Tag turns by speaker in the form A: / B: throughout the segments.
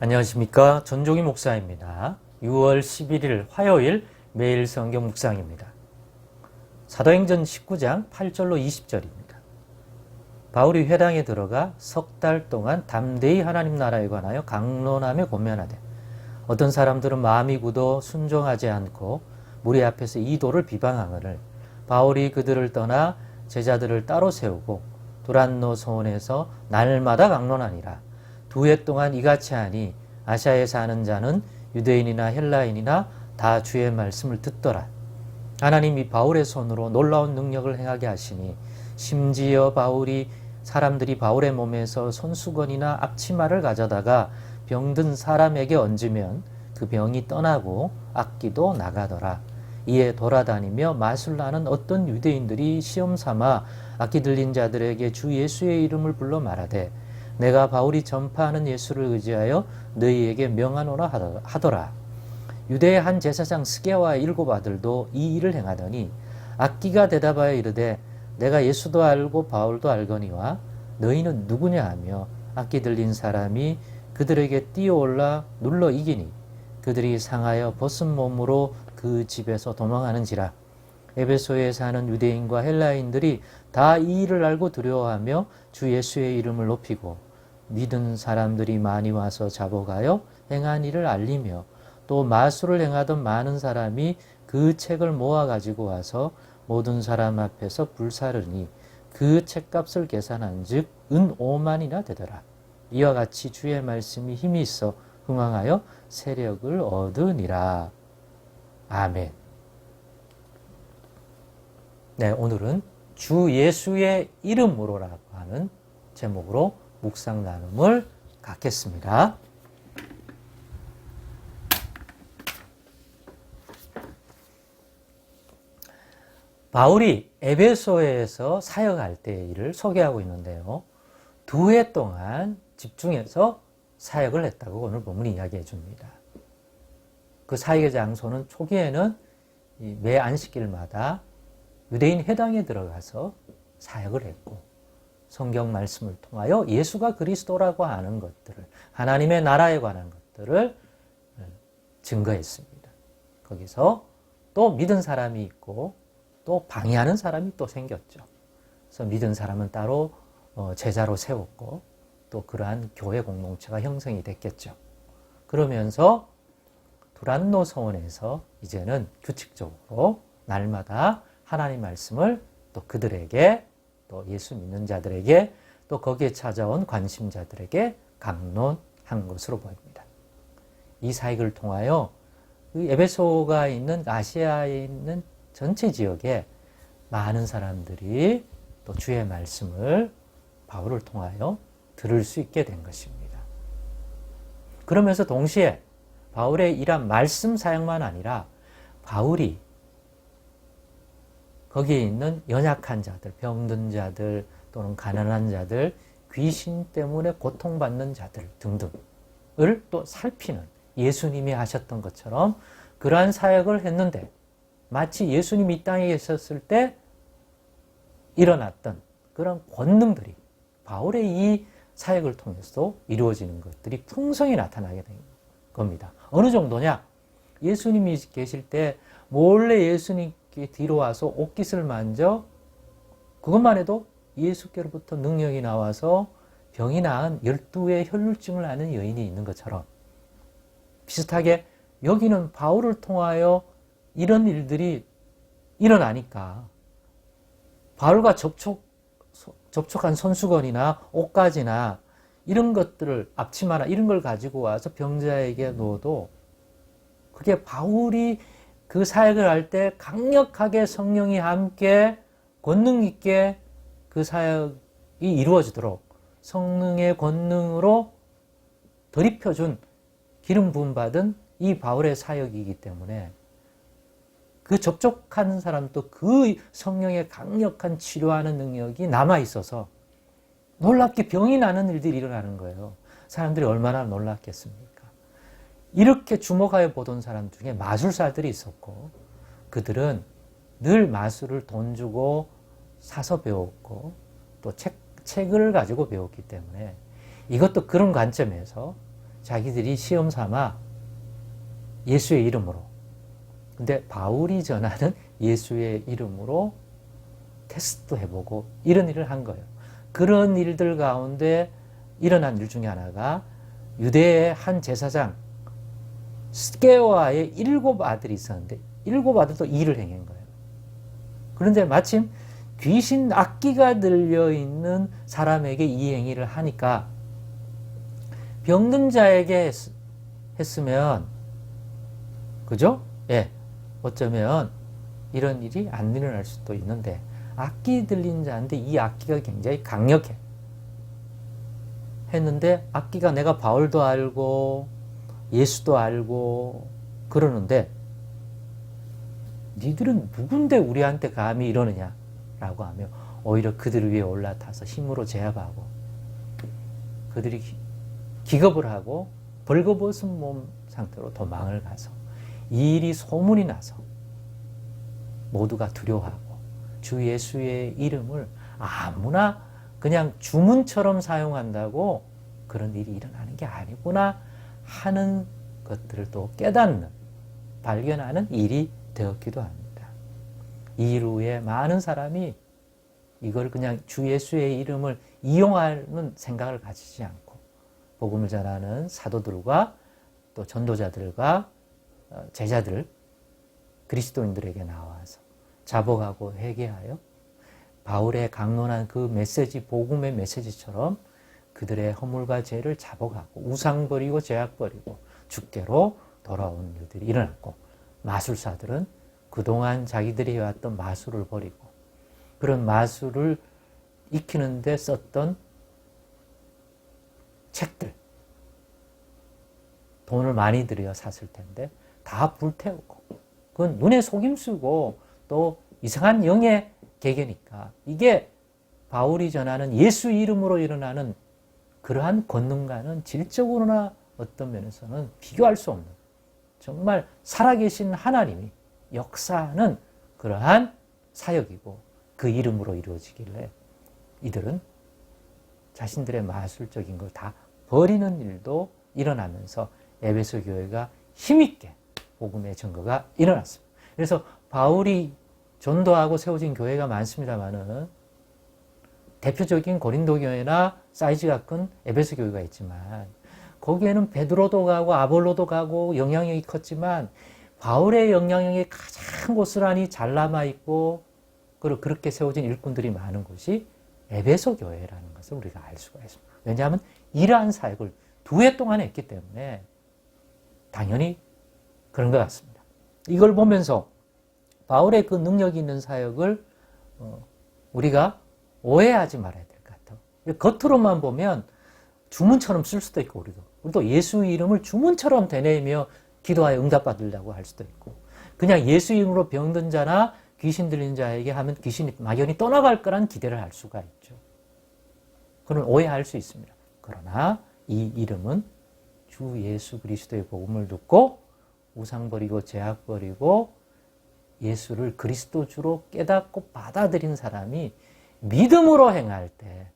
A: 안녕하십니까. 전종희 목사입니다. 6월 11일 화요일 매일 성경 묵상입니다. 사도행전 19장 8절로 20절입니다. 바울이 회당에 들어가 석 달 동안 담대히 하나님 나라에 관하여 강론하며 권면하되 어떤 사람들은 마음이 굳어 순종하지 않고 무리 앞에서 이 도를 비방하거늘 바울이 그들을 떠나 제자들을 따로 세우고 두란노 소원에서 날마다 강론하니라. 2해 동안 이같이 하니 아시아에 사는 자는 유대인이나 헬라인이나 다 주의 말씀을 듣더라. 하나님이 바울의 손으로 놀라운 능력을 행하게 하시니 심지어 사람들이 바울의 몸에서 손수건이나 앞치마를 가져다가 병든 사람에게 얹으면 그 병이 떠나고 악기도 나가더라. 이에 돌아다니며 마술나는 어떤 유대인들이 시험 삼아 악기 들린 자들에게 주 예수의 이름을 불러 말하되 내가 바울이 전파하는 예수를 의지하여 너희에게 명하노라 하더라. 유대의 한 제사장 스게와 7 아들도 이 일을 행하더니 악기가 대답하여 이르되 내가 예수도 알고 바울도 알거니와 너희는 누구냐 하며 악기 들린 사람이 그들에게 뛰어올라 눌러 이기니 그들이 상하여 벗은 몸으로 그 집에서 도망하는지라. 에베소에 사는 유대인과 헬라인들이 다 이 일을 알고 두려워하며 주 예수의 이름을 높이고 믿은 사람들이 많이 와서 잡아가여 행한 일을 알리며 또 마술을 행하던 많은 사람이 그 책을 모아 가지고 와서 모든 사람 앞에서 불사르니 그 책값을 계산한 즉 은 5만이나 되더라. 이와 같이 주의 말씀이 힘이 있어 흥왕하여 세력을 얻으니라. 아멘. 네, 오늘은 주 예수의 이름으로라고 하는 제목으로 묵상 나눔을 갖겠습니다. 바울이 에베소에서 사역할 때의 일을 소개하고 있는데요. 2해 동안 집중해서 사역을 했다고 오늘 본문이 이야기해 줍니다. 그 사역의 장소는 초기에는 매 안식일마다 유대인 회당에 들어가서 사역을 했고 성경 말씀을 통하여 예수가 그리스도라고 하는 것들을 하나님의 나라에 관한 것들을 증거했습니다. 거기서 또 믿은 사람이 있고 또 방해하는 사람이 또 생겼죠. 그래서 믿은 사람은 따로 제자로 세웠고 또 그러한 교회 공동체가 형성이 됐겠죠. 그러면서 두란노 서원에서 이제는 규칙적으로 날마다 하나님 말씀을 또 그들에게 또 예수 믿는 자들에게 또 거기에 찾아온 관심자들에게 강론한 것으로 보입니다. 이 사역을 통하여 에베소가 있는 아시아에 있는 전체 지역에 많은 사람들이 또 주의 말씀을 바울을 통하여 들을 수 있게 된 것입니다. 그러면서 동시에 바울의 이런 말씀 사역만 아니라 바울이 거기에 있는 연약한 자들, 병든 자들 또는 가난한 자들, 귀신 때문에 고통받는 자들 등등을 또 살피는 예수님이 하셨던 것처럼 그러한 사역을 했는데 마치 예수님이 이 땅에 계셨을 때 일어났던 그런 권능들이 바울의 이 사역을 통해서 이루어지는 것들이 풍성히 나타나게 된 겁니다. 어느 정도냐? 예수님이 계실 때 몰래 예수님께 뒤로 와서 옷깃을 만져 그것만 해도 예수께로부터 능력이 나와서 병이 나은 12의 혈루증을 앓는 여인이 있는 것처럼 비슷하게 여기는 바울을 통하여 이런 일들이 일어나니까 바울과 접촉한 손수건이나 옷가지나 이런 것들을 앞치마나 이런 걸 가지고 와서 병자에게 넣어도 그게 바울이 그 사역을 할 때 강력하게 성령이 함께 권능 있게 그 사역이 이루어지도록 성령의 권능으로 덧입혀준 기름 부음 받은 이 바울의 사역이기 때문에 그 접촉하는 사람도 그 성령의 강력한 치료하는 능력이 남아있어서 놀랍게 병이 나는 일들이 일어나는 거예요. 사람들이 얼마나 놀랐겠습니까? 이렇게 주목하여 보던 사람 중에 마술사들이 있었고 그들은 늘 마술을 돈 주고 사서 배웠고 또 책을 가지고 배웠기 때문에 이것도 그런 관점에서 자기들이 시험 삼아 예수의 이름으로, 근데 바울이 전하는 예수의 이름으로 테스트도 해보고 이런 일을 한 거예요. 그런 일들 가운데 일어난 일 중에 하나가 유대의 한 제사장 스게와의 7 아들이 있었는데 7 아들도 일을 행한 거예요. 그런데 마침 귀신 악기가 들려있는 사람에게 이 행위를 하니까 병든 자에게 했으면, 그죠? 예. 어쩌면 이런 일이 안 일어날 수도 있는데, 악기 들린 자인데 이 악기가 굉장히 강력해. 했는데, 악기가 내가 바울도 알고, 예수도 알고, 그러는데, 니들은 누군데 우리한테 감히 이러느냐? 라고 하며, 오히려 그들 위에 올라타서 힘으로 제압하고, 그들이 기겁을 하고 벌거벗은 몸 상태로 도망을 가서 이 일이 소문이 나서 모두가 두려워하고 주 예수의 이름을 아무나 그냥 주문처럼 사용한다고 그런 일이 일어나는 게 아니구나 하는 것들을 또 깨닫는, 발견하는 일이 되었기도 합니다. 이후에 많은 사람이 이걸 그냥 주 예수의 이름을 이용하는 생각을 가지지 않고 복음을 전하는 사도들과 또 전도자들과 제자들, 그리스도인들에게 나와서 자복하고 회개하여 바울의 강론한 그 메시지, 복음의 메시지처럼 그들의 허물과 죄를 자복하고 우상 버리고 죄악 버리고 주께로 돌아온 일들이 일어났고, 마술사들은 그동안 자기들이 해왔던 마술을 버리고 그런 마술을 익히는데 썼던 책들, 돈을 많이 들여 샀을 텐데 다 불태우고, 그건 눈에 속임수고 또 이상한 영의 계계니까 이게 바울이 전하는 예수 이름으로 일어나는 그러한 권능과는 질적으로나 어떤 면에서는 비교할 수 없는, 정말 살아계신 하나님이 역사하는 그러한 사역이고 그 이름으로 이루어지길래 이들은 자신들의 마술적인 걸 다 버리는 일도 일어나면서 에베소 교회가 힘있게 복음의 증거가 일어났습니다. 그래서 바울이 전도하고 세워진 교회가 많습니다만은 대표적인 고린도 교회나 사이즈가 큰 에베소 교회가 있지만 거기에는 베드로도 가고 아볼로도 가고 영향력이 컸지만 바울의 영향력이 가장 고스란히 잘 남아있고 그렇게 세워진 일꾼들이 많은 곳이 에베소 교회라는 것을 우리가 알 수가 있습니다. 왜냐하면 이러한 사역을 2해 동안 했기 때문에 당연히 그런 것 같습니다. 이걸 보면서 바울의 그 능력 있는 사역을 우리가 오해하지 말아야 될 것 같아요. 겉으로만 보면 주문처럼 쓸 수도 있고 우리도 예수 이름을 주문처럼 되뇌이며 기도하여 응답받으려고 할 수도 있고, 그냥 예수 이름으로 병든 자나 귀신 들린 자에게 하면 귀신이 막연히 떠나갈 거란 기대를 할 수가 있죠. 그런 오해할 수 있습니다. 그러나 이 이름은 주 예수 그리스도의 복음을 듣고 우상 버리고 죄악 버리고 예수를 그리스도 주로 깨닫고 받아들인 사람이 믿음으로 행할 때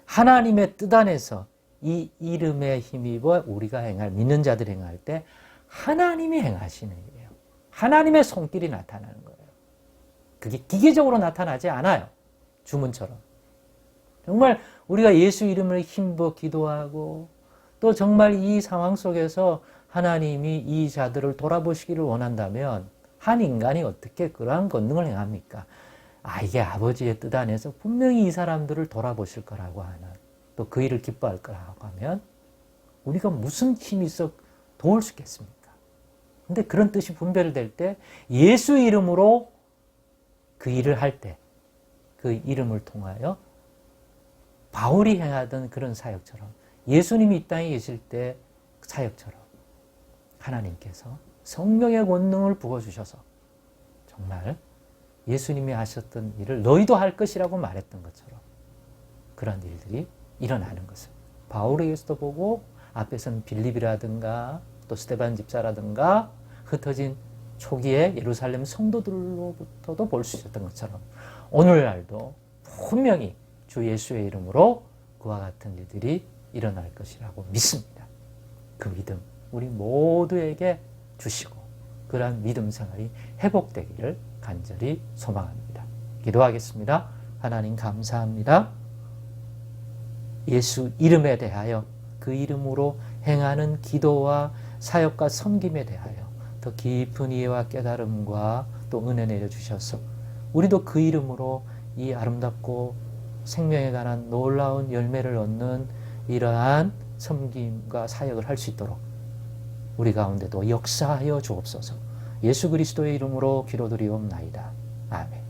A: 하나님의 뜻 안에서 이 이름에 힘입어 우리가 행할, 믿는 자들이 행할 때 하나님이 행하시는 일이에요. 하나님의 손길이 나타나는 거예요. 그게 기계적으로 나타나지 않아요. 주문처럼. 정말 우리가 예수 이름을 힘입어 기도하고 또 정말 이 상황 속에서 하나님이 이 자들을 돌아보시기를 원한다면 한 인간이 어떻게 그러한 권능을 행합니까? 이게 아버지의 뜻 안에서 분명히 이 사람들을 돌아보실 거라고 하는, 또 그 일을 기뻐할 거라고 하면 우리가 무슨 힘이 있어 도울 수 있겠습니까? 근데 그런 뜻이 분별될 때 예수 이름으로 그 일을 할 때 그 이름을 통하여 바울이 행하던 그런 사역처럼, 예수님이 이 땅에 계실 때 사역처럼 하나님께서 성령의 권능을 부어주셔서 정말 예수님이 하셨던 일을 너희도 할 것이라고 말했던 것처럼 그런 일들이 일어나는 것을 바울에게서도 보고, 앞에서는 빌립이라든가 또 스데반 집사라든가 흩어진 초기의 예루살렘 성도들로부터도 볼 수 있었던 것처럼 오늘날도 분명히 주 예수의 이름으로 그와 같은 일들이 일어날 것이라고 믿습니다. 그 믿음 우리 모두에게 주시고 그러한 믿음 생활이 회복되기를 간절히 소망합니다. 기도하겠습니다. 하나님 감사합니다. 예수 이름에 대하여 그 이름으로 행하는 기도와 사역과 섬김에 대하여 더 깊은 이해와 깨달음과 또 은혜 내려주셔서 우리도 그 이름으로 이 아름답고 생명에 관한 놀라운 열매를 얻는 이러한 섬김과 사역을 할 수 있도록 우리 가운데도 역사하여 주옵소서. 예수 그리스도의 이름으로 기도드리옵나이다. 아멘.